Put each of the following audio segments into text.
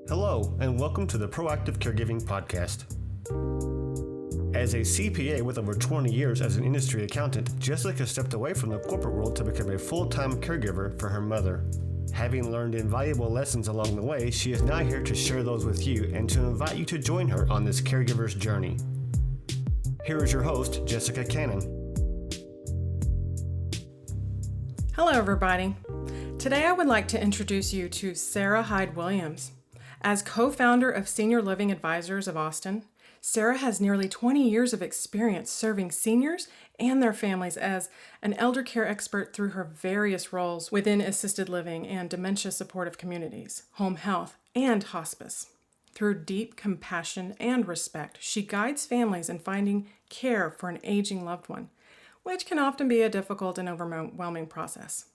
Hello, and welcome to the Proactive Caregiving Podcast. As a CPA with over 20 years as an industry accountant, Jessica stepped away from the corporate world to become a full-time caregiver for her mother. Having learned invaluable lessons along the way, she is now here to share those with you and to invite you to join her on this caregiver's journey. Here is your host, Jessica Cannon. Hello, everybody. Today I would like to introduce you to Sarah Hyde-Williams. As co-founder of Senior Living Advisors of Austin, Sarah has nearly 20 years of experience serving seniors and their families as an elder care expert through her various roles within assisted living and dementia-supportive communities, home health, and hospice. Through deep compassion and respect, she guides families in finding care for an aging loved one, which can often be a difficult and overwhelming process.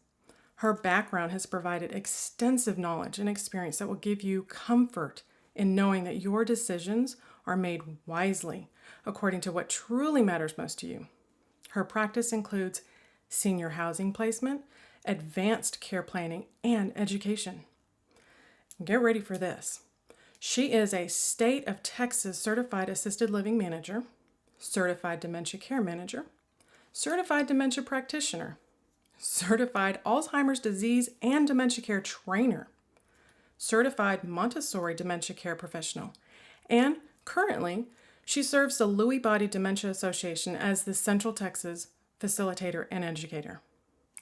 Her background has provided extensive knowledge and experience that will give you comfort in knowing that your decisions are made wisely according to what truly matters most to you. Her practice includes senior housing placement, advanced care planning, and education. Get ready for this. She is a state of Texas certified assisted living manager, certified dementia care manager, certified dementia practitioner, certified Alzheimer's disease and dementia care trainer, certified Montessori dementia care professional, and currently she serves the Lewy Body Dementia Association as the Central Texas Facilitator and Educator.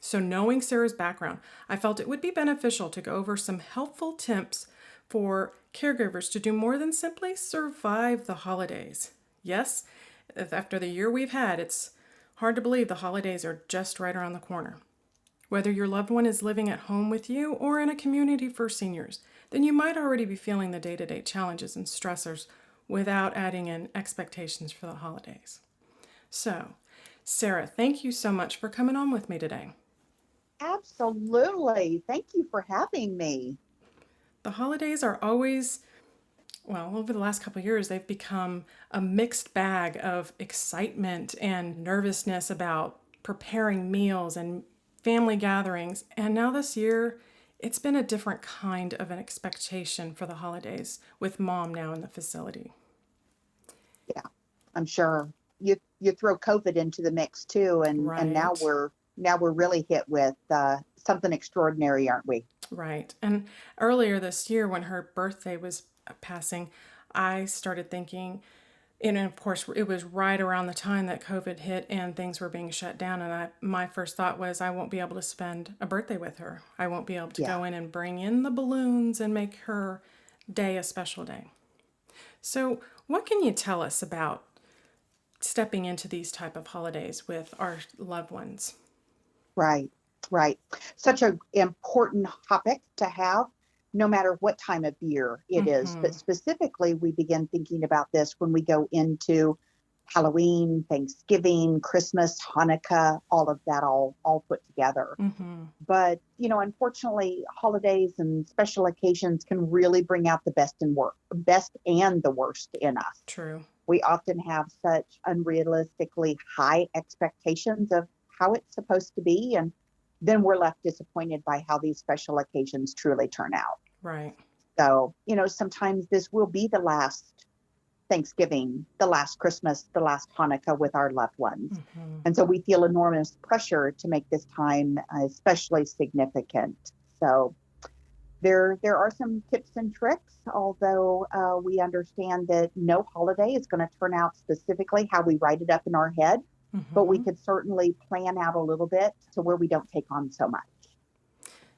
So knowing Sarah's background, I felt it would be beneficial to go over some helpful tips for caregivers to do more than simply survive the holidays. Yes, after the year we've had, it's hard to believe the holidays are just right around the corner. Whether your loved one is living at home with you or in a community for seniors, then you might already be feeling the day-to-day challenges and stressors without adding in expectations for the holidays. So, Sarah, thank you so much for coming on with me today. Absolutely. Thank you for having me. The holidays are always, over the last couple of years, they've become a mixed bag of excitement and nervousness about preparing meals and family gatherings. And now this year, it's been a different kind of an expectation for the holidays with Mom now in the facility. Yeah, I'm sure. You throw COVID into the mix too, and now we're really hit with something extraordinary, aren't we? Right. And earlier this year, when her birthday was passing, I started thinking, and of course, it was right around the time that COVID hit and things were being shut down. And my first thought was, I won't be able to spend a birthday with her. I won't be able to go in and bring in the balloons and make her day a special day. So what can you tell us about stepping into these type of holidays with our loved ones? Right. Such an important topic to have, no matter what time of year it is. But specifically, we begin thinking about this when we go into Halloween, Thanksgiving, Christmas, Hanukkah, all of that all put together. But, unfortunately, holidays and special occasions can really bring out the best and the worst in us. True. We often have such unrealistically high expectations of how it's supposed to be, and then we're left disappointed by how these special occasions truly turn out. Right. So, sometimes this will be the last Thanksgiving, the last Christmas, the last Hanukkah with our loved ones. And so we feel enormous pressure to make this time especially significant. So there are some tips and tricks, although we understand that no holiday is going to turn out specifically how we write it up in our head. But we could certainly plan out a little bit to where we don't take on so much.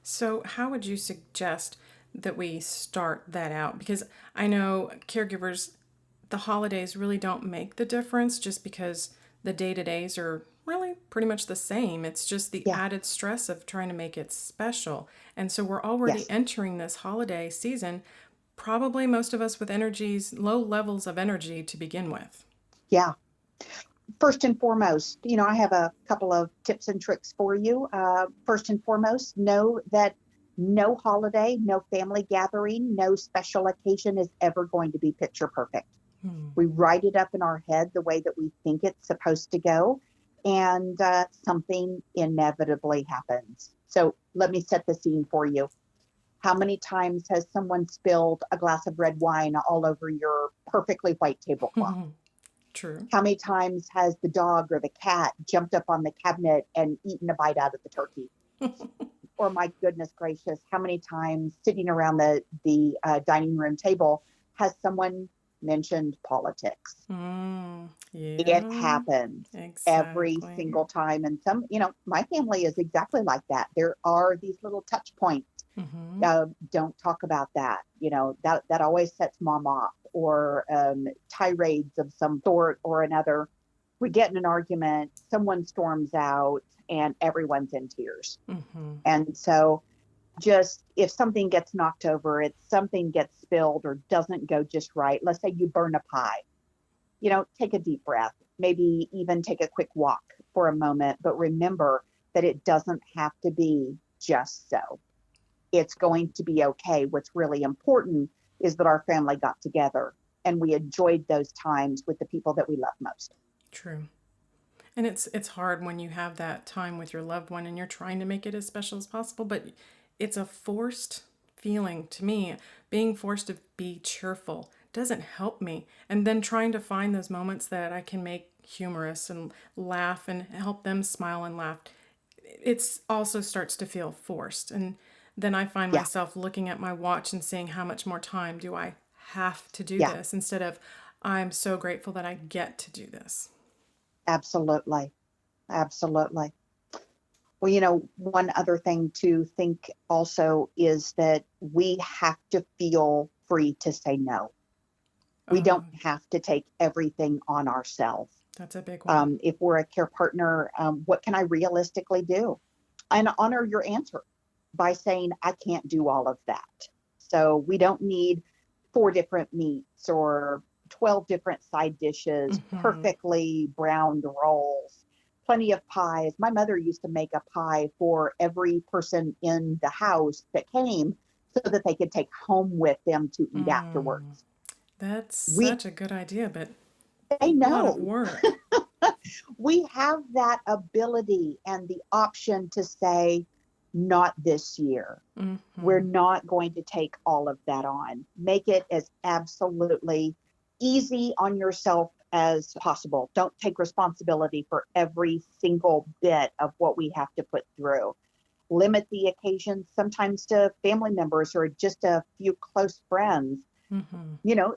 So how would you suggest that we start that out? Because I know caregivers, the holidays really don't make the difference just because the day-to-days are really pretty much the same. It's just the added stress of trying to make it special. And so we're already entering this holiday season, probably most of us with low levels of energy to begin with. Yeah. First and foremost, I have a couple of tips and tricks for you. First and foremost, know that no holiday, no family gathering, no special occasion is ever going to be picture perfect. We write it up in our head the way that we think it's supposed to go, and something inevitably happens. So let me set the scene for you. How many times has someone spilled a glass of red wine all over your perfectly white tablecloth? True. How many times has the dog or the cat jumped up on the cabinet and eaten a bite out of the turkey? Or my goodness gracious, how many times sitting around the dining room table has someone mentioned politics? Yeah, It happens every exactly. single time. And some, my family is exactly like that. There are these little touch points. Don't talk about that. That always sets mom off, or tirades of some sort or another. We get in an argument, someone storms out, and everyone's in tears. And so just if something gets knocked over, if something gets spilled or doesn't go just right, let's say you burn a pie, take a deep breath, maybe even take a quick walk for a moment, but remember that it doesn't have to be just so. It's going to be okay. What's really important is that our family got together and we enjoyed those times with the people that we love most. True. And it's hard when you have that time with your loved one and you're trying to make it as special as possible, but it's a forced feeling to me. Being forced to be cheerful doesn't help me. And then trying to find those moments that I can make humorous and laugh and help them smile and laugh, it also starts to feel forced. And then I find myself looking at my watch and saying, how much more time do I have to do this, instead of, I'm so grateful that I get to do this. Absolutely. Absolutely. Well, one other thing to think also is that we have to feel free to say no. We don't have to take everything on ourselves. That's a big one. If we're a care partner, what can I realistically do? And honor your answer by saying, I can't do all of that. So we don't need 4 different meats or 12 different side dishes, perfectly browned rolls, plenty of pies. My mother used to make a pie for every person in the house that came so that they could take home with them to eat afterwards. That's such a good idea, but they know. A lot of work. We have that ability and the option to say, not this year. We're not going to take all of that on. Make it as absolutely easy on yourself as possible. Don't take responsibility for every single bit of what we have to put through. Limit the occasions sometimes to family members or just a few close friends.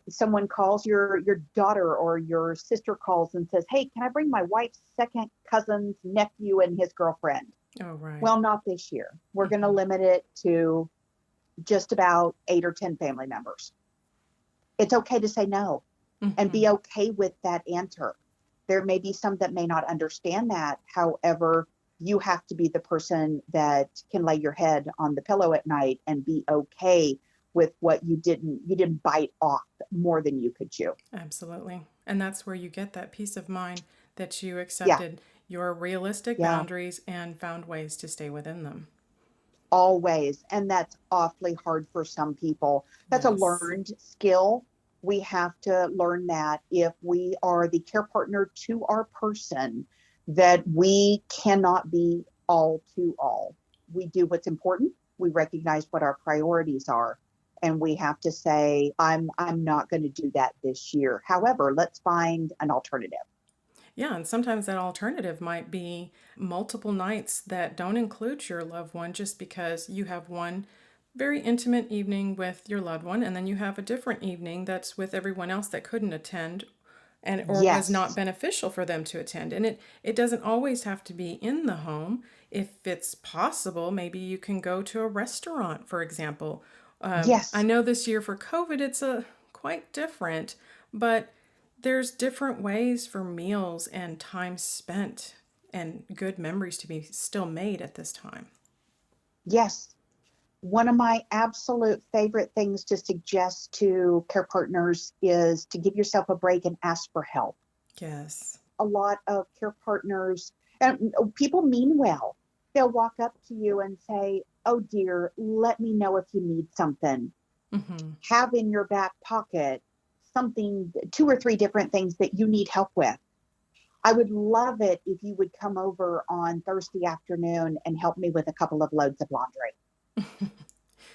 Someone calls your daughter or your sister calls and says, hey, can I bring my wife's second cousin's nephew and his girlfriend? Oh, right. Well, not this year. We're going to limit it to just about 8 or 10 family members. It's okay to say no and be okay with that answer. There may be some that may not understand that. However, you have to be the person that can lay your head on the pillow at night and be okay with what you didn't bite off more than you could chew. Absolutely. And that's where you get that peace of mind that you accepted your realistic boundaries and found ways to stay within them. Always. And that's awfully hard for some people. That's a learned skill. We have to learn that if we are the care partner to our person, that we cannot be all to all. We do what's important. We recognize what our priorities are. And we have to say, I'm not going to do that this year. However, let's find an alternative. Yeah, and sometimes that alternative might be multiple nights that don't include your loved one, just because you have one very intimate evening with your loved one, and then you have a different evening that's with everyone else that couldn't attend or was not beneficial for them to attend. And it doesn't always have to be in the home. If it's possible, maybe you can go to a restaurant, for example. I know this year for COVID, it's quite different, but there's different ways for meals and time spent and good memories to be still made at this time. Yes. One of my absolute favorite things to suggest to care partners is to give yourself a break and ask for help. Yes. A lot of care partners, and people mean well. They'll walk up to you and say, oh dear, let me know if you need something. Have in your back pocket something, 2 or 3 different things that you need help with. I would love it if you would come over on Thursday afternoon and help me with a couple of loads of laundry.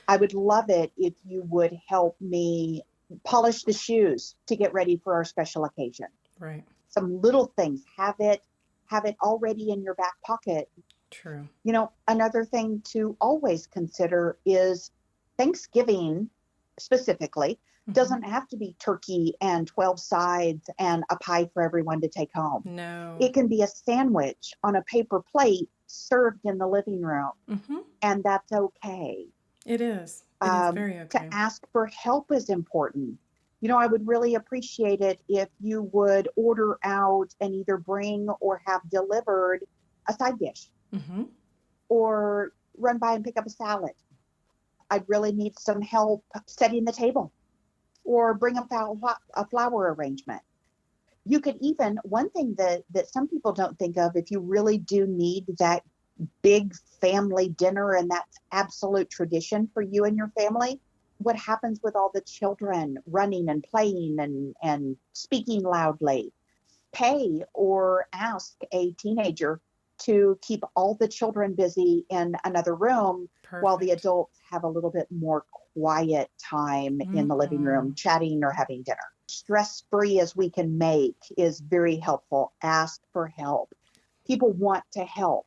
I would love it if you would help me polish the shoes to get ready for our special occasion. Right. Some little things, have it already in your back pocket. True. Another thing to always consider is Thanksgiving specifically doesn't have to be turkey and 12 sides and a pie for everyone to take home. No. It can be a sandwich on a paper plate served in the living room, and that's okay. It is. It is very okay. To ask for help is important. I would really appreciate it if you would order out and either bring or have delivered a side dish, or run by and pick up a salad. I'd really need some help setting the table, or bring a flower arrangement. You could even, one thing that some people don't think of, if you really do need that big family dinner and that's absolute tradition for you and your family, what happens with all the children running and playing and speaking loudly? Pay or ask a teenager to keep all the children busy in another room. Perfect. While the adults have a little bit more quiet time in the living room, chatting or having dinner. Stress-free as we can make is very helpful. Ask for help. People want to help.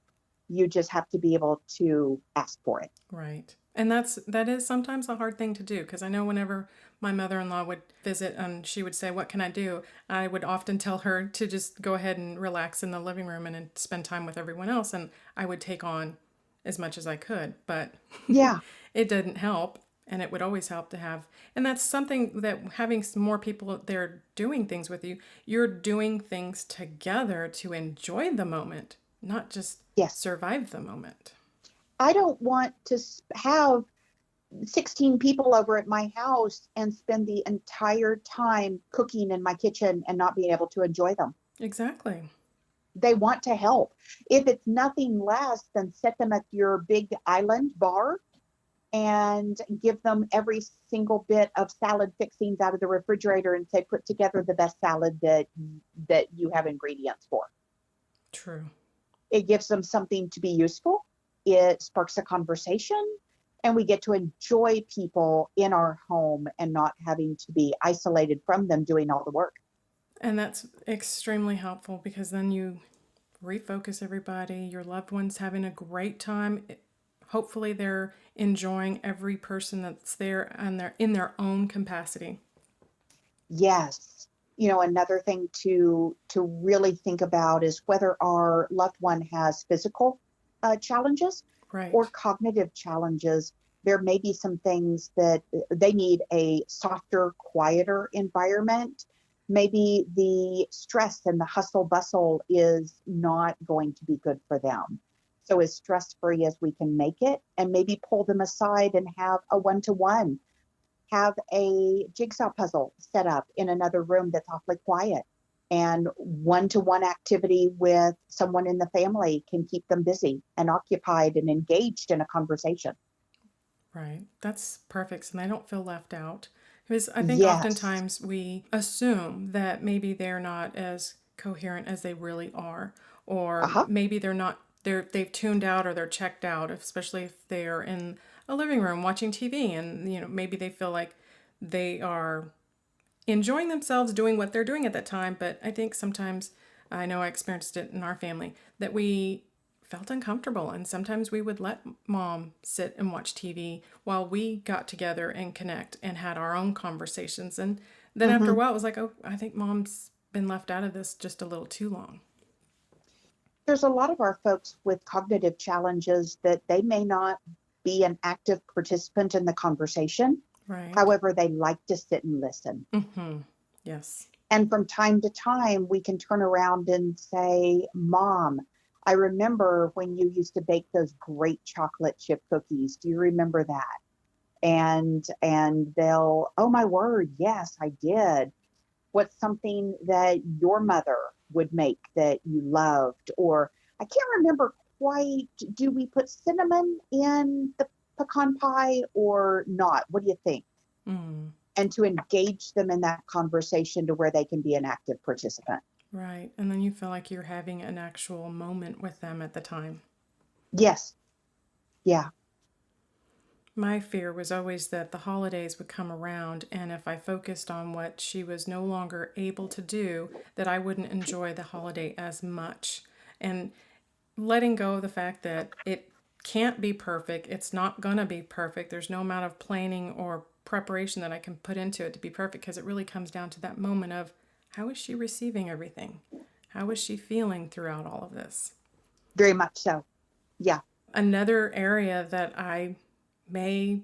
You just have to be able to ask for it. Right. And that is sometimes a hard thing to do, because I know whenever my mother-in-law would visit and she would say, "What can I do?" I would often tell her to just go ahead and relax in the living room and spend time with everyone else. And I would take on as much as I could, but yeah, it didn't help. And it would always help to have, and that's something that having some more people there doing things with you, you're doing things together to enjoy the moment, not just survive the moment. I don't want to have 16 people over at my house and spend the entire time cooking in my kitchen and not being able to enjoy them. Exactly. They want to help. If it's nothing less than set them at your big island bar and give them every single bit of salad fixings out of the refrigerator and say, put together the best salad that you have ingredients for. True. It gives them something to be useful. It sparks a conversation, and we get to enjoy people in our home and not having to be isolated from them doing all the work. And that's extremely helpful, because then you refocus everybody. Your loved ones having a great time. Hopefully they're enjoying every person that's there and they're in their own capacity. Yes. Another thing to really think about is whether our loved one has physical challenges or cognitive challenges. There may be some things that they need a softer, quieter environment. Maybe the stress and the hustle bustle is not going to be good for them. So as stress-free as we can make it, and maybe pull them aside and have a one-to-one, have a jigsaw puzzle set up in another room that's awfully quiet, and one-to-one activity with someone in the family can keep them busy and occupied and engaged in a conversation. Right. That's perfect. And they don't feel left out. Because I think oftentimes we assume that maybe they're not as coherent as they really are, or maybe they've tuned out or they're checked out, especially if they're in a living room watching TV, and maybe they feel like they are enjoying themselves doing what they're doing at that time. But I think sometimes, I know I experienced it in our family, that we felt uncomfortable, and sometimes we would let mom sit and watch TV while we got together and connect and had our own conversations. And then after a while it was like, oh, I think mom's been left out of this just a little too long. There's a lot of our folks with cognitive challenges that they may not be an active participant in the conversation. Right. However, they like to sit and listen. Yes. And from time to time, we can turn around and say, Mom, I remember when you used to bake those great chocolate chip cookies. Do you remember that? And they'll, oh my word, yes, I did. What's something that your mother would make that you loved? Or I can't remember quite, do we put cinnamon in the pecan pie or not? What do you think? And to engage them in that conversation to where they can be an active participant. Right. And then you feel like you're having an actual moment with them at the time. Yes. Yeah. My fear was always that the holidays would come around, and if I focused on what she was no longer able to do, that I wouldn't enjoy the holiday as much. And letting go of the fact that it can't be perfect, it's not going to be perfect. There's no amount of planning or preparation that I can put into it to be perfect, because it really comes down to that moment of how is she receiving everything? How is she feeling throughout all of this? Very much so. Yeah. Another area that I may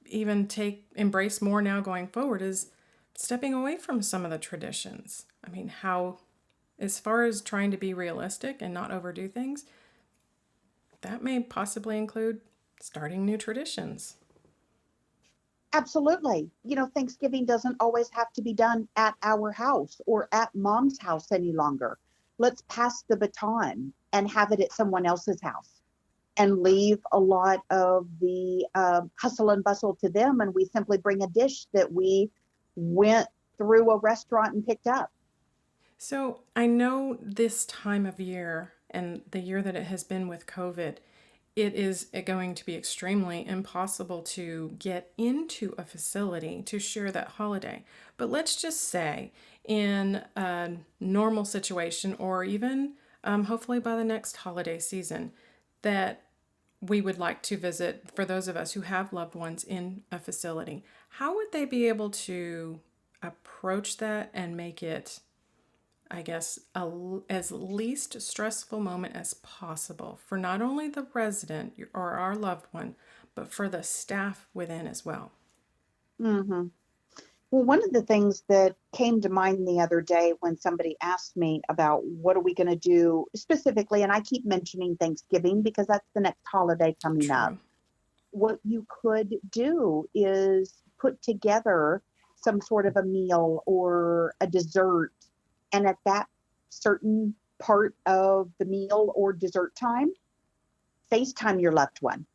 even embrace more now going forward is stepping away from some of the traditions. I mean, as far as trying to be realistic and not overdo things, that may possibly include starting new traditions. Absolutely. Thanksgiving doesn't always have to be done at our house or at mom's house any longer. Let's pass the baton and have it at someone else's house and leave a lot of the hustle and bustle to them. And we simply bring a dish that we went through a restaurant and picked up. So I know this time of year and the year that it has been with COVID, it is going to be extremely impossible to get into a facility to share that holiday. But let's just say in a normal situation, or even hopefully by the next holiday season, that we would like to visit, for those of us who have loved ones in a facility, how would they be able to approach that and make it, I guess, as least stressful moment as possible for not only the resident or our loved one, but for the staff within as well? Mm-hmm. Well, one of the things that came to mind the other day when somebody asked me about what are we going to do specifically, and I keep mentioning Thanksgiving because that's the next holiday coming up. What you could do is put together some sort of a meal or a dessert, and at that certain part of the meal or dessert time, FaceTime your loved one.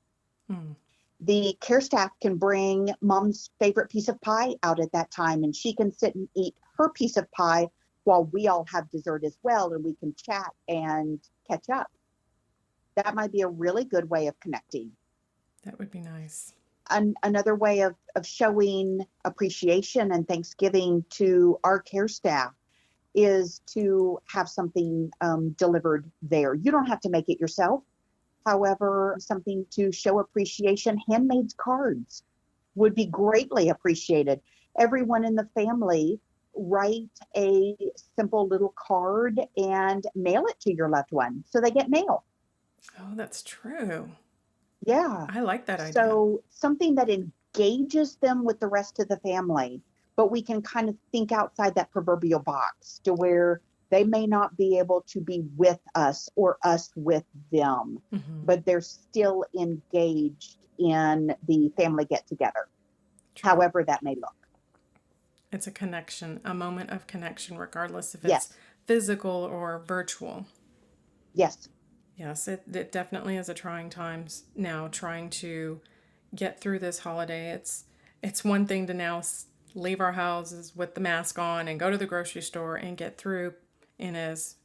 The care staff can bring mom's favorite piece of pie out at that time, and she can sit and eat her piece of pie while we all have dessert as well, and we can chat and catch up. That might be a really good way of connecting. That would be nice. Another way of showing appreciation and Thanksgiving to our care staff is to have something delivered there. You don't have to make it yourself. However, something to show appreciation, handmade cards would be greatly appreciated. Everyone in the family write a simple little card and mail it to your loved one so they get mail. Oh, that's true. Yeah. I like that idea. So something that engages them with the rest of the family, but we can kind of think outside that proverbial box to where they may not be able to be with us or us with them, but they're still engaged in the family get together, however that may look. It's a connection, a moment of connection, regardless if it's physical or virtual. Yes. Yes, it definitely is a trying times now, trying to get through this holiday. It's one thing to now leave our houses with the mask on and go to the grocery store and get through in as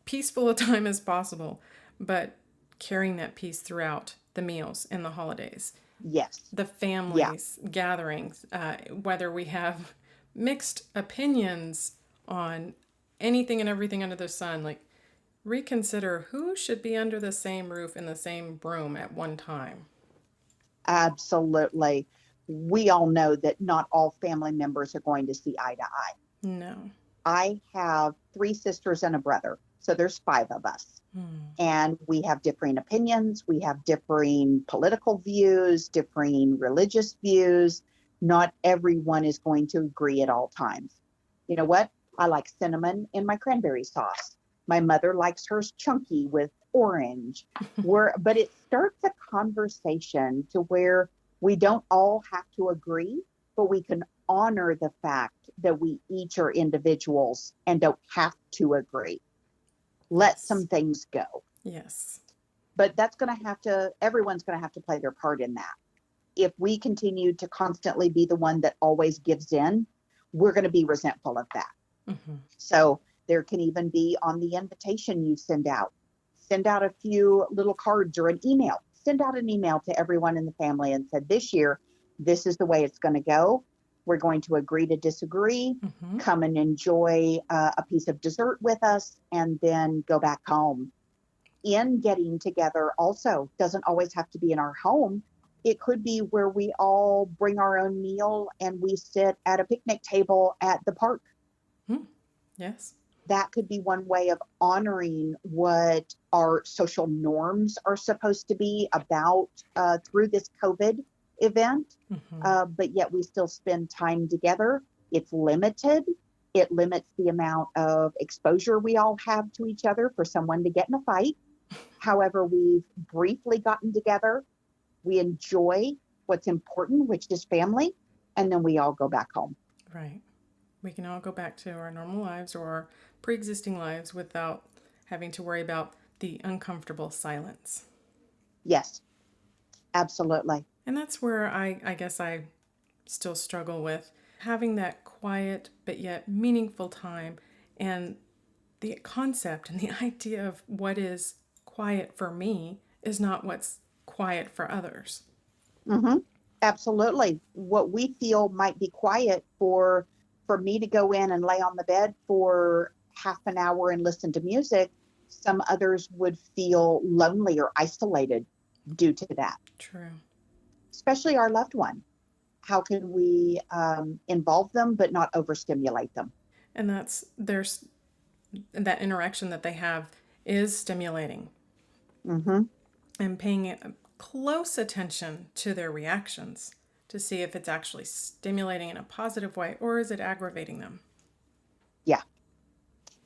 peaceful a time as possible, but carrying that peace throughout the meals and the holidays. Yes. The families gatherings, whether we have mixed opinions on anything and everything under the sun, like reconsider who should be under the same roof in the same room at one time. Absolutely. We all know that not all family members are going to see eye to eye. No. I have 3 sisters and a brother, so there's 5 of us. And we have differing opinions. We have differing political views, differing religious views. Not everyone is going to agree at all times. You know what? I like cinnamon in my cranberry sauce. My mother likes hers chunky with orange. But it starts a conversation to where we don't all have to agree, but we can honor the fact that we each are individuals and don't have to agree. Let some things go. Yes. But everyone's going to have to play their part in that. If we continue to constantly be the one that always gives in, we're going to be resentful of that. So there can even be on the invitation you send out a few little cards or an email send out an email to everyone in the family and said, this year, this is the way it's going to go. We're going to agree to disagree, come and enjoy a piece of dessert with us, and then go back home. In getting together also doesn't always have to be in our home. It could be where we all bring our own meal and we sit at a picnic table at the park. Yes. That could be one way of honoring what our social norms are supposed to be about through this COVID event. But yet we still spend time together. It's limited. It limits the amount of exposure we all have to each other for someone to get in a fight. However, we've briefly gotten together. We enjoy what's important, which is family, and then we all go back home. Right. We can all go back to our normal lives or our pre-existing lives without having to worry about the uncomfortable silence. Yes, absolutely. And that's where I guess I still struggle with having that quiet but yet meaningful time, and the concept and the idea of what is quiet for me is not what's quiet for others. Absolutely. What we feel might be quiet for me to go in and lay on the bed for half an hour and listen to music, some others would feel lonely or isolated due to that. True. Especially our loved one. How can we involve them but not overstimulate them? And there's that interaction that they have is stimulating. And paying close attention to their reactions to see if it's actually stimulating in a positive way or is it aggravating them. Yeah,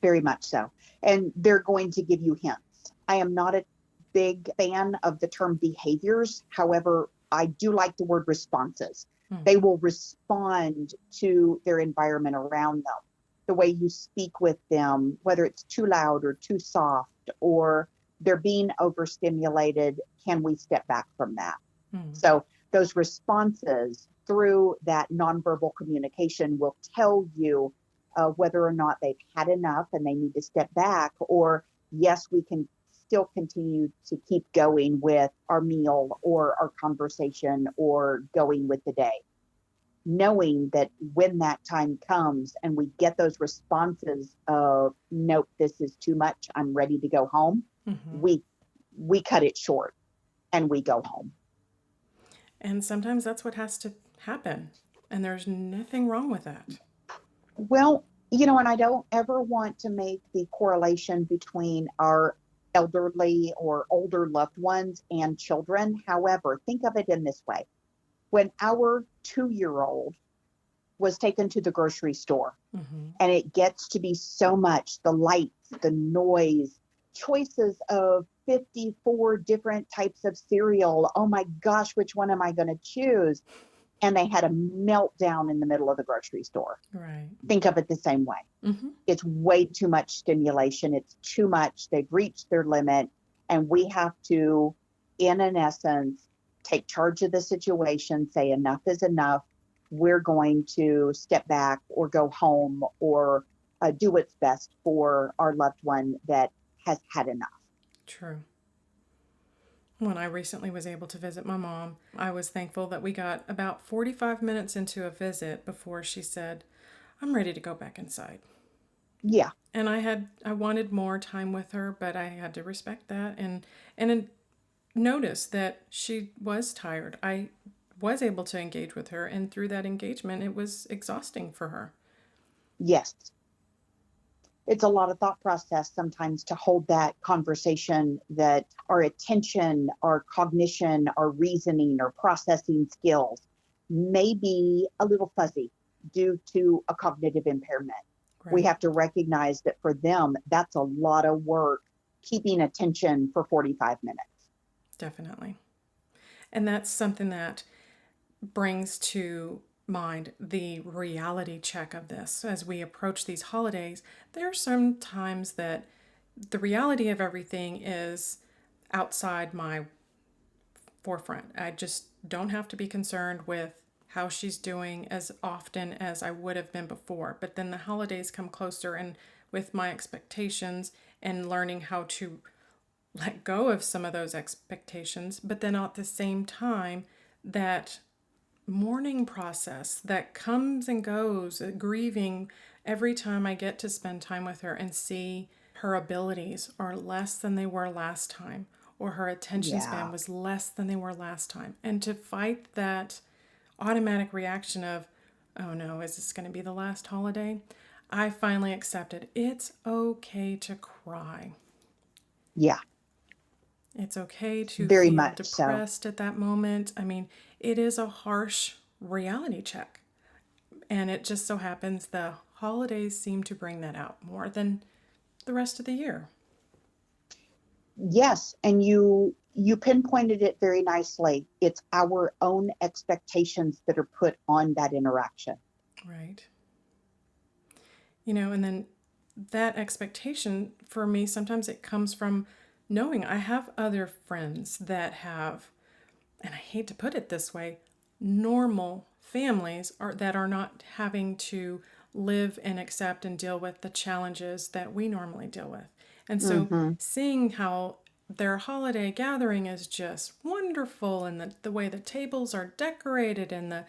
very much so. And they're going to give you hints. I am not a big fan of the term behaviors. However, I do like the word responses. They will respond to their environment around them. The way you speak with them, whether it's too loud or too soft, or they're being overstimulated, can we step back from that? So those responses through that nonverbal communication will tell you whether or not they've had enough and they need to step back, or yes, we can still continue to keep going with our meal or our conversation or going with the day. Knowing that when that time comes and we get those responses of, nope, this is too much, I'm ready to go home, we cut it short and we go home. And sometimes that's what has to happen. And there's nothing wrong with that. Well, and I don't ever want to make the correlation between our elderly or older loved ones and children. However, think of it in this way. When our 2-year-old was taken to the grocery store and it gets to be so much, the lights, the noise, choices of 54 different types of cereal. Oh my gosh, which one am I going to choose? And they had a meltdown in the middle of the grocery store. Right. Think of it the same way. It's way too much stimulation. It's too much. They've reached their limit. And we have to, in an essence, take charge of the situation, say enough is enough. We're going to step back or go home or do what's best for our loved one that has had enough. True. When I recently was able to visit my mom, I was thankful that we got about 45 minutes into a visit before she said, I'm ready to go back inside. Yeah. And I wanted more time with her, but I had to respect that and notice that she was tired. I was able to engage with her, and through that engagement, it was exhausting for her. Yes. It's a lot of thought process sometimes to hold that conversation, that our attention, our cognition, our reasoning, our processing skills may be a little fuzzy due to a cognitive impairment. Right. We have to recognize that for them, that's a lot of work, keeping attention for 45 minutes. Definitely. And that's something that brings to mind the reality check of this. As we approach these holidays, there are some times that the reality of everything is outside my forefront. I just don't have to be concerned with how she's doing as often as I would have been before. But then the holidays come closer, and with my expectations and learning how to let go of some of those expectations, but then at the same time, that mourning process that comes and goes, grieving every time I get to spend time with her and see her abilities are less than they were last time, or her attention span was less than they were last time. And to fight that automatic reaction of, oh no, is this going to be the last holiday? I finally accepted it's okay to cry. Yeah. It's okay to Very feel much so. depressed at that moment. I mean, it is a harsh reality check. And it just so happens the holidays seem to bring that out more than the rest of the year. Yes, and you pinpointed it very nicely. It's our own expectations that are put on that interaction. Right. And then that expectation for me, sometimes it comes from knowing I have other friends that have, and I hate to put it this way, normal families that are not having to live and accept and deal with the challenges that we normally deal with. And so seeing how their holiday gathering is just wonderful, and the way the tables are decorated, and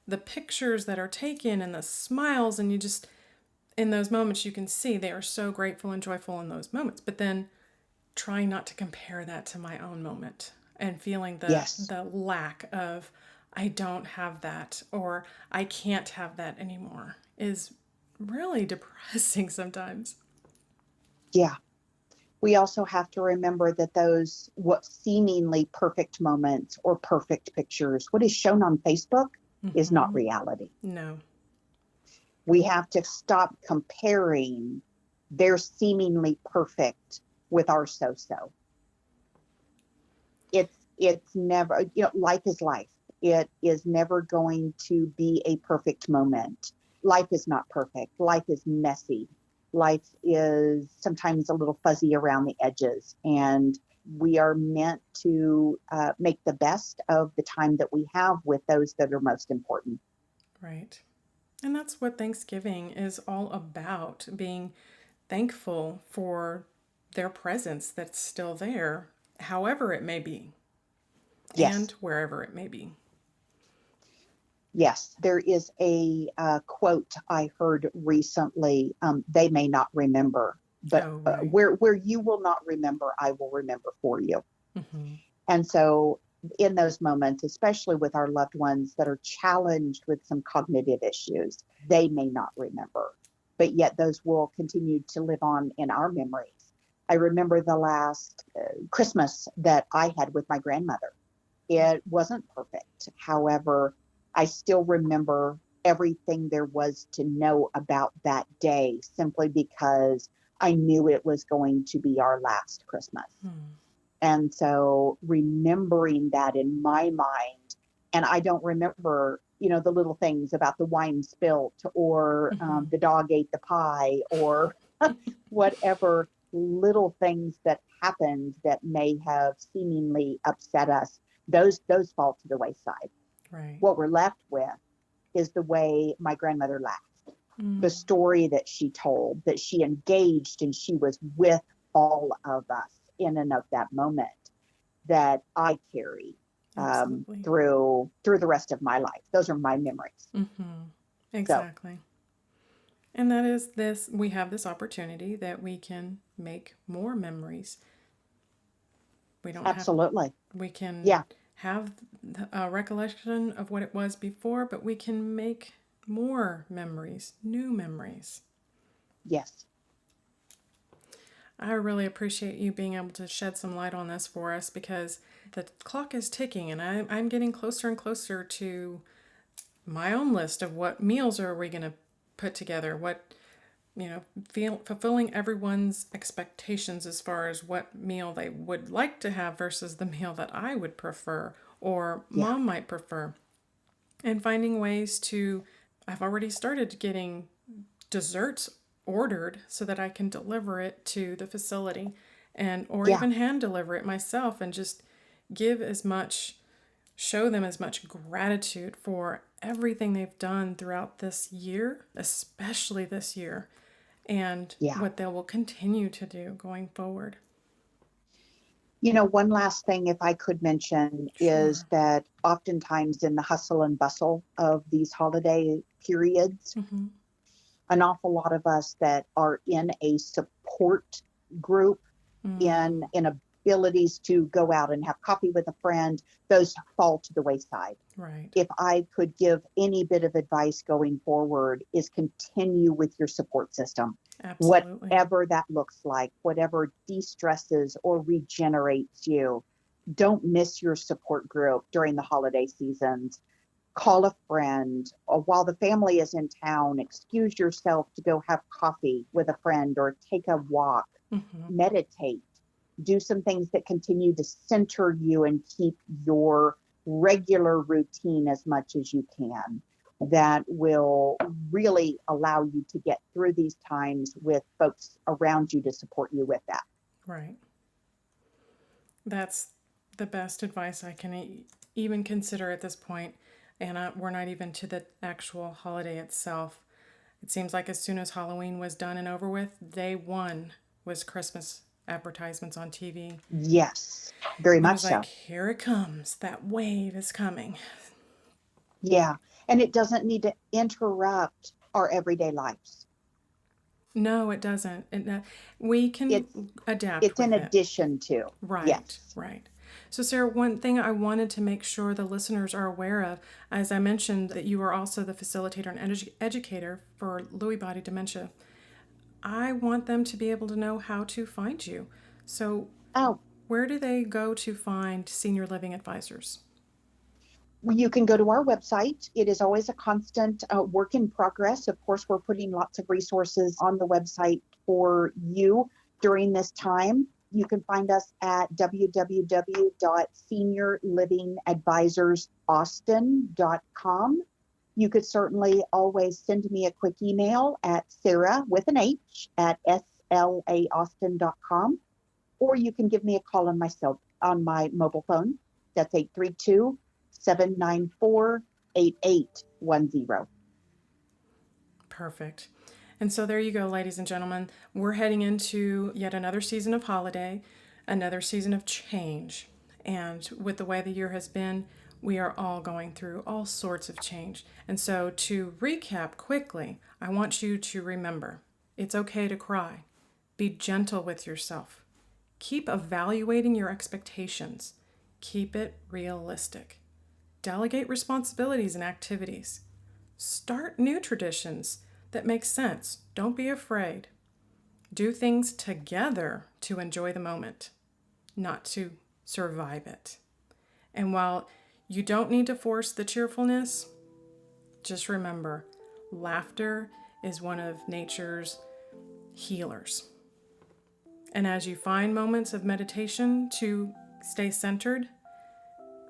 the pictures that are taken, and the smiles, and you just, in those moments, you can see they are so grateful and joyful in those moments. But then trying not to compare that to my own moment and feeling the lack of, I don't have that, or I can't have that anymore, is really depressing sometimes. Yeah. We also have to remember that those what seemingly perfect moments or perfect pictures, what is shown on Facebook is not reality. No. We have to stop comparing their seemingly perfect with our so-so. It's never, life is life. It is never going to be a perfect moment. Life is not perfect. Life is messy. Life is sometimes a little fuzzy around the edges, and we are meant to make the best of the time that we have with those that are most important. Right. And that's what Thanksgiving is all about, being thankful for their presence that's still there, however it may be, and wherever it may be. Yes, there is a quote I heard recently. They may not remember, but where you will not remember, I will remember for you. And so in those moments, especially with our loved ones that are challenged with some cognitive issues, they may not remember, but yet those will continue to live on in our memories. I remember the last Christmas that I had with my grandmother. It wasn't perfect. However, I still remember everything there was to know about that day, simply because I knew it was going to be our last Christmas. And so remembering that in my mind, and I don't remember, the little things about the wine spilt, or the dog ate the pie, or whatever little things that happened that may have seemingly upset us. Those fall to the wayside. Right. What we're left with is the way my grandmother laughed, the story that she told, that she engaged and she was with all of us in and of that moment, that I carry through the rest of my life. Those are my memories. Exactly. And that is we have this opportunity that we can make more memories. We don't we can have a recollection of what it was before, but we can make more memories, new memories. Yes. I really appreciate you being able to shed some light on this for us, because the clock is ticking, and I'm getting closer and closer to my own list of what meals are we going to put together, what, fulfilling everyone's expectations as far as what meal they would like to have versus the meal that I would prefer or mom might prefer. And finding ways I've already started getting desserts ordered so that I can deliver it to the facility, or even hand deliver it myself, and just show them as much gratitude for everything they've done throughout this year, especially this year, and what they will continue to do going forward. One last thing, if I could mention, is that oftentimes in the hustle and bustle of these holiday periods, an awful lot of us that are in a support group, in abilities to go out and have coffee with a friend, those fall to the wayside. Right. If I could give any bit of advice going forward, is continue with your support system. Absolutely. Whatever that looks like, whatever de-stresses or regenerates you. Don't miss your support group during the holiday seasons. Call a friend. Or while the family is in town, excuse yourself to go have coffee with a friend or take a walk. Meditate. Do some things that continue to center you and keep your regular routine as much as you can. That will really allow you to get through these times with folks around you to support you with that. Right. That's the best advice I can even consider at this point. And we're not even to the actual holiday itself. It seems like as soon as Halloween was done and over with, day one was Christmas advertisements on TV. Yes, very much so. Like, here it comes. That wave is coming. Yeah. And it doesn't need to interrupt our everyday lives. No, it doesn't. We can adapt. It's in addition to. Right. Yes. Right. So, Sarah, one thing I wanted to make sure the listeners are aware of, as I mentioned that you are also the facilitator and educator for Lewy body dementia, I want them to be able to know how to find you. So, where do they go to find senior living advisors? You can go to our website. It is always a constant work in progress. Of course, we're putting lots of resources on the website for you during this time. You can find us at www.seniorlivingadvisorsaustin.com. You could certainly always send me a quick email at Sarah with an H at slaustin.com, or you can give me a call on my mobile phone. That's 832-794-8810. Perfect. And so there you go, ladies and gentlemen. We're heading into yet another season of holiday, another season of change. And with the way the year has been, we are all going through all sorts of change. And so to recap quickly, I want you to remember, it's okay to cry. Be gentle with yourself. Keep evaluating your expectations. Keep it realistic. Delegate responsibilities and activities. Start new traditions that make sense. Don't be afraid. Do things together to enjoy the moment, not to survive it. And while you don't need to force the cheerfulness, just remember, laughter is one of nature's healers. And as you find moments of meditation to stay centered,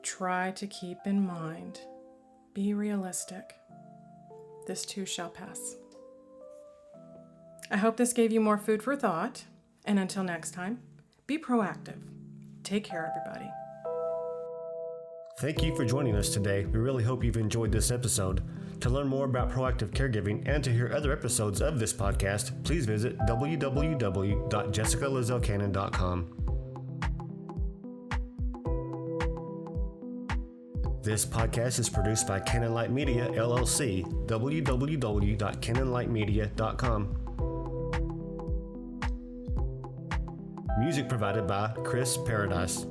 try to keep in mind, be realistic. This too shall pass. I hope this gave you more food for thought. And until next time, be proactive. Take care, everybody. Thank you for joining us today. We really hope you've enjoyed this episode. To learn more about proactive caregiving and to hear other episodes of this podcast, please visit www.jessicalazelcannon.com. This podcast is produced by Cannon Light Media, LLC, www.cannonlightmedia.com. Music provided by Chris Paradise.